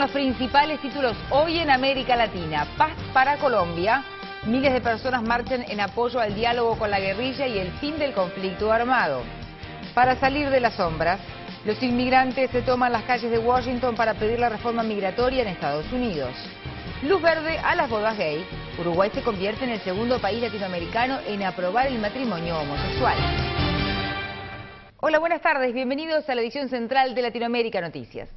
los principales títulos hoy en América Latina. Paz para Colombia. Miles de personas marchan en apoyo al diálogo con la guerrilla y el fin del conflicto armado. Para salir de las sombras, los inmigrantes se toman las calles de Washington para pedir la reforma migratoria en Estados Unidos. Luz verde a las bodas gay. Uruguay se convierte en el segundo país latinoamericano en aprobar el matrimonio homosexual. Hola, buenas tardes. Bienvenidos a la edición central de Latinoamérica Noticias.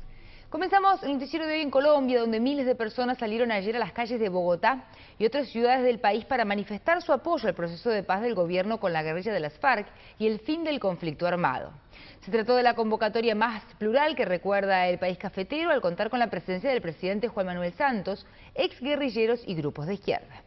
Comenzamos el noticiero de hoy en Colombia, donde miles de personas salieron ayer a las calles de Bogotá y otras ciudades del país para manifestar su apoyo al proceso de paz del gobierno con la guerrilla de las FARC y el fin del conflicto armado. Se trató de la convocatoria más plural que recuerda el país cafetero al contar con la presencia del presidente Juan Manuel Santos, exguerrilleros y grupos de izquierda.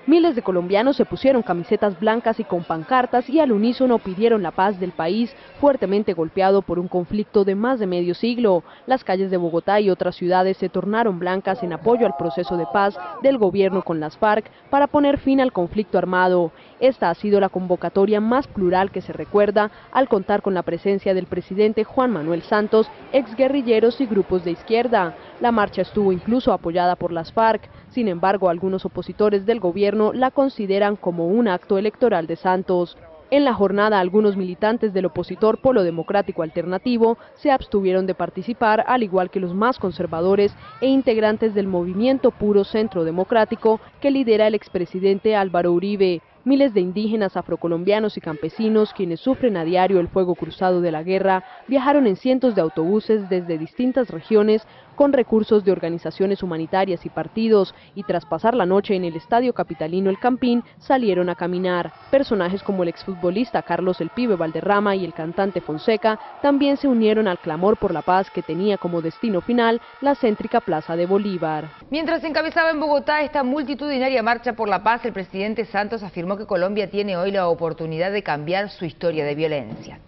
Miles de colombianos se pusieron camisetas blancas y con pancartas y al unísono pidieron la paz del país, fuertemente golpeado por un conflicto de más de medio siglo. Las calles de Bogotá y otras ciudades se tornaron blancas en apoyo al proceso de paz del gobierno con las FARC para poner fin al conflicto armado. Esta ha sido la convocatoria más plural que se recuerda al contar con la presencia del presidente Juan Manuel Santos, exguerrilleros y grupos de izquierda. La marcha estuvo incluso apoyada por las FARC. Sin embargo, algunos opositores del gobierno la consideran como un acto electoral de Santos. En la jornada, algunos militantes del opositor Polo Democrático Alternativo se abstuvieron de participar, al igual que los más conservadores e integrantes del movimiento Puro Centro Democrático que lidera el expresidente Álvaro Uribe. Miles de indígenas, afrocolombianos y campesinos, quienes sufren a diario el fuego cruzado de la guerra, viajaron en cientos de autobuses desde distintas regiones con recursos de organizaciones humanitarias y partidos, y tras pasar la noche en el estadio capitalino El Campín, salieron a caminar. Personajes como el exfutbolista Carlos El Pibe Valderrama y el cantante Fonseca también se unieron al clamor por la paz que tenía como destino final la céntrica Plaza de Bolívar. Mientras encabezaba en Bogotá esta multitudinaria marcha por la paz, el presidente Santos afirmó que Colombia tiene hoy la oportunidad de cambiar su historia de violencia.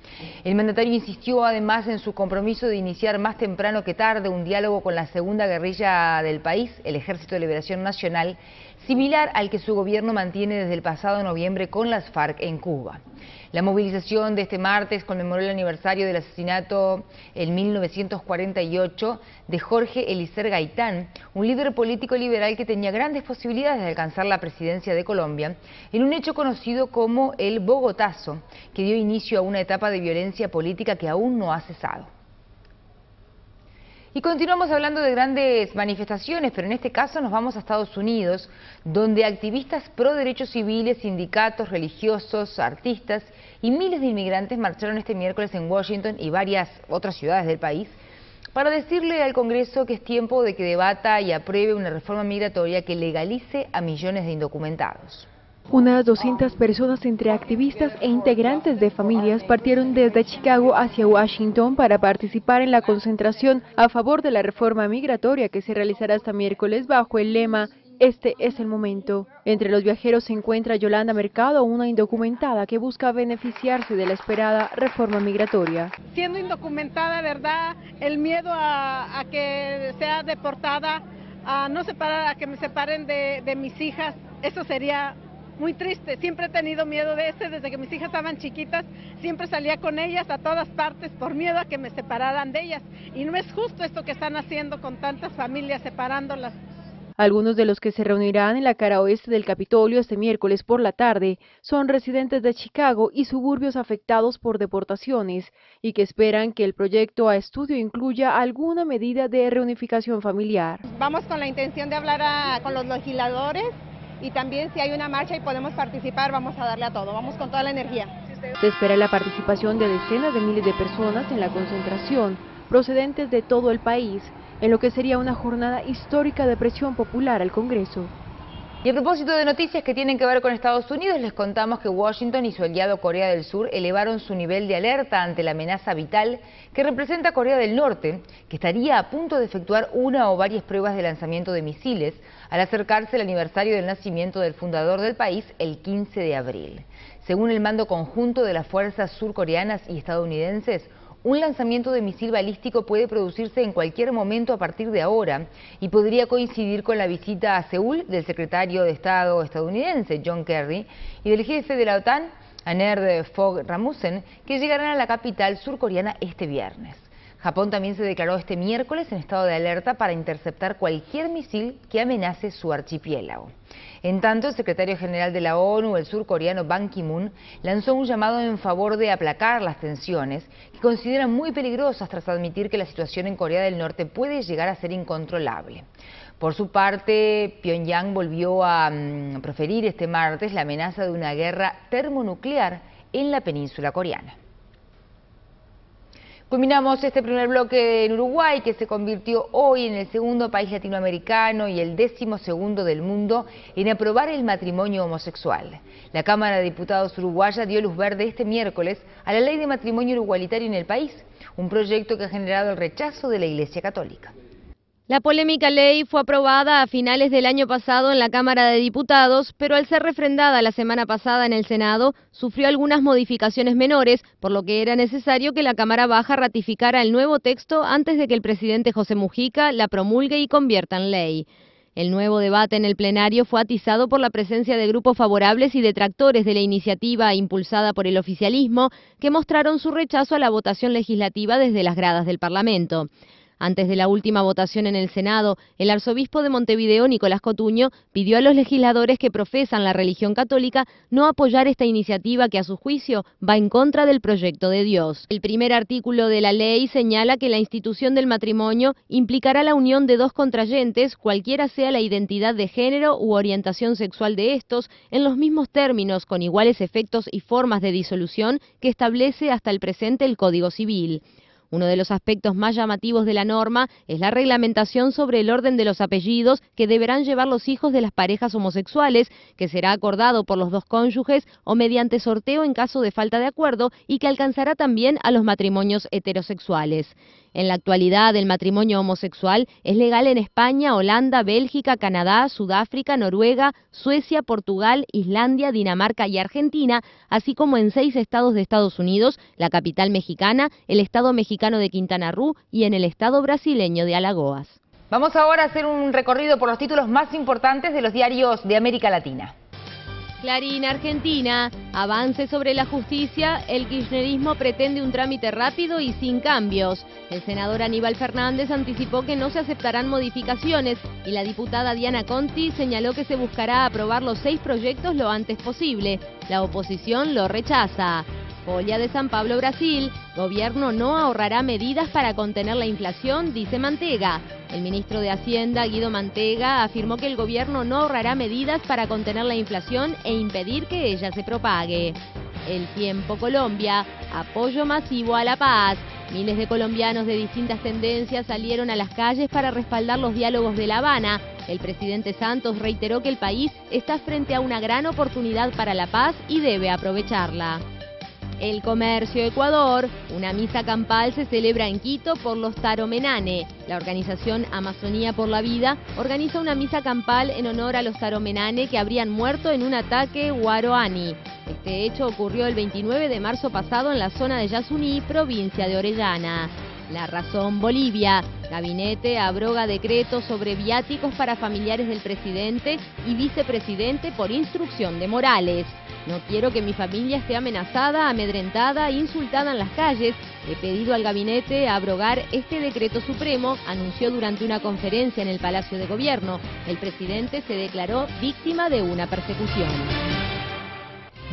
El mandatario insistió además en su compromiso de iniciar más temprano que tarde un diálogo con la segunda guerrilla del país, el Ejército de Liberación Nacional, similar al que su gobierno mantiene desde el pasado noviembre con las FARC en Cuba. La movilización de este martes conmemoró el aniversario del asesinato en 1948 de Jorge Eliezer Gaitán, un líder político liberal que tenía grandes posibilidades de alcanzar la presidencia de Colombia, en un hecho conocido como el Bogotazo, que dio inicio a una etapa de violencia política que aún no ha cesado. Y continuamos hablando de grandes manifestaciones, pero en este caso nos vamos a Estados Unidos, donde activistas pro derechos civiles, sindicatos, religiosos, artistas y miles de inmigrantes marcharon este miércoles en Washington y varias otras ciudades del país para decirle al Congreso que es tiempo de que debata y apruebe una reforma migratoria que legalice a millones de indocumentados. Unas 200 personas entre activistas e integrantes de familias partieron desde Chicago hacia Washington para participar en la concentración a favor de la reforma migratoria que se realizará hasta miércoles bajo el lema "Este es el momento". Entre los viajeros se encuentra Yolanda Mercado, una indocumentada que busca beneficiarse de la esperada reforma migratoria. Siendo indocumentada, ¿verdad? El miedo a que sea deportada, a que me separen de mis hijas, eso sería muy triste. Siempre he tenido miedo de desde que mis hijas estaban chiquitas, siempre salía con ellas a todas partes por miedo a que me separaran de ellas. Y no es justo esto que están haciendo con tantas familias, separándolas. Algunos de los que se reunirán en la cara oeste del Capitolio este miércoles por la tarde son residentes de Chicago y suburbios afectados por deportaciones y que esperan que el proyecto a estudio incluya alguna medida de reunificación familiar. Vamos con la intención de hablar con los legisladores y también si hay una marcha y podemos participar, vamos a darle a todo, vamos con toda la energía. Se espera la participación de decenas de miles de personas en la concentración, procedentes de todo el país, en lo que sería una jornada histórica de presión popular al Congreso. Y a propósito de noticias que tienen que ver con Estados Unidos, les contamos que Washington y su aliado Corea del Sur elevaron su nivel de alerta ante la amenaza vital que representa Corea del Norte, que estaría a punto de efectuar una o varias pruebas de lanzamiento de misiles al acercarse el aniversario del nacimiento del fundador del país el 15 de abril. Según el mando conjunto de las fuerzas surcoreanas y estadounidenses, un lanzamiento de misil balístico puede producirse en cualquier momento a partir de ahora y podría coincidir con la visita a Seúl del secretario de Estado estadounidense John Kerry y del jefe de la OTAN, Anders Fogh Rasmussen, que llegarán a la capital surcoreana este viernes. Japón también se declaró este miércoles en estado de alerta para interceptar cualquier misil que amenace su archipiélago. En tanto, el secretario general de la ONU, el surcoreano Ban Ki-moon, lanzó un llamado en favor de aplacar las tensiones que consideran muy peligrosas tras admitir que la situación en Corea del Norte puede llegar a ser incontrolable. Por su parte, Pyongyang volvió a proferir este martes la amenaza de una guerra termonuclear en la península coreana. Culminamos este primer bloque en Uruguay, que se convirtió hoy en el segundo país latinoamericano y el 12º del mundo en aprobar el matrimonio homosexual. La Cámara de Diputados uruguaya dio luz verde este miércoles a la ley de matrimonio igualitario en el país, un proyecto que ha generado el rechazo de la Iglesia Católica. La polémica ley fue aprobada a finales del año pasado en la Cámara de Diputados, pero al ser refrendada la semana pasada en el Senado, sufrió algunas modificaciones menores, por lo que era necesario que la Cámara Baja ratificara el nuevo texto antes de que el presidente José Mujica la promulgue y convierta en ley. El nuevo debate en el plenario fue atizado por la presencia de grupos favorables y detractores de la iniciativa impulsada por el oficialismo, que mostraron su rechazo a la votación legislativa desde las gradas del Parlamento. Antes de la última votación en el Senado, el arzobispo de Montevideo, Nicolás Cotuño, pidió a los legisladores que profesan la religión católica no apoyar esta iniciativa que, a su juicio, va en contra del proyecto de Dios. El primer artículo de la ley señala que la institución del matrimonio implicará la unión de dos contrayentes, cualquiera sea la identidad de género u orientación sexual de estos, en los mismos términos, con iguales efectos y formas de disolución que establece hasta el presente el Código Civil. Uno de los aspectos más llamativos de la norma es la reglamentación sobre el orden de los apellidos que deberán llevar los hijos de las parejas homosexuales, que será acordado por los dos cónyuges o mediante sorteo en caso de falta de acuerdo y que alcanzará también a los matrimonios heterosexuales. En la actualidad, el matrimonio homosexual es legal en España, Holanda, Bélgica, Canadá, Sudáfrica, Noruega, Suecia, Portugal, Islandia, Dinamarca y Argentina, así como en 6 estados de Estados Unidos, la capital mexicana, el estado mexicano de Quintana Roo y en el estado brasileño de Alagoas. Vamos ahora a hacer un recorrido por los títulos más importantes de los diarios de América Latina. Clarín, Argentina. Avance sobre la justicia. El kirchnerismo pretende un trámite rápido y sin cambios. El senador Aníbal Fernández anticipó que no se aceptarán modificaciones y la diputada Diana Conti señaló que se buscará aprobar los 6 proyectos lo antes posible. La oposición lo rechaza. Folha de San Pablo, Brasil. Gobierno no ahorrará medidas para contener la inflación, dice Mantega. El ministro de Hacienda, Guido Mantega, afirmó que el gobierno no ahorrará medidas para contener la inflación e impedir que ella se propague. El Tiempo, Colombia. Apoyo masivo a la paz. Miles de colombianos de distintas tendencias salieron a las calles para respaldar los diálogos de La Habana. El presidente Santos reiteró que el país está frente a una gran oportunidad para la paz y debe aprovecharla. El Comercio, Ecuador. Una misa campal se celebra en Quito por los Taromenane. La organización Amazonía por la Vida organiza una misa campal en honor a los Taromenane que habrían muerto en un ataque Huaroani. Este hecho ocurrió el 29 de marzo pasado en la zona de Yasuní, provincia de Orellana. La Razón, Bolivia. Gabinete abroga decretos sobre viáticos para familiares del presidente y vicepresidente por instrucción de Morales. No quiero que mi familia esté amenazada, amedrentada, insultada en las calles. He pedido al gabinete abrogar este decreto supremo, anunció durante una conferencia en el Palacio de Gobierno. El presidente se declaró víctima de una persecución.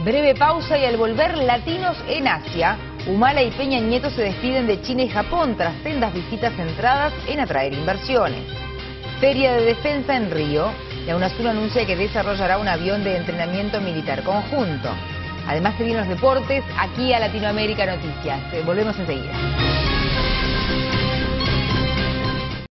Breve pausa y al volver, latinos en Asia. Humala y Peña Nieto se despiden de China y Japón tras sendas visitas centradas en atraer inversiones. Feria de Defensa en Río. La UNASUR anuncia que desarrollará un avión de entrenamiento militar conjunto. Además, se vienen los deportes aquí a Latinoamérica Noticias. Volvemos enseguida.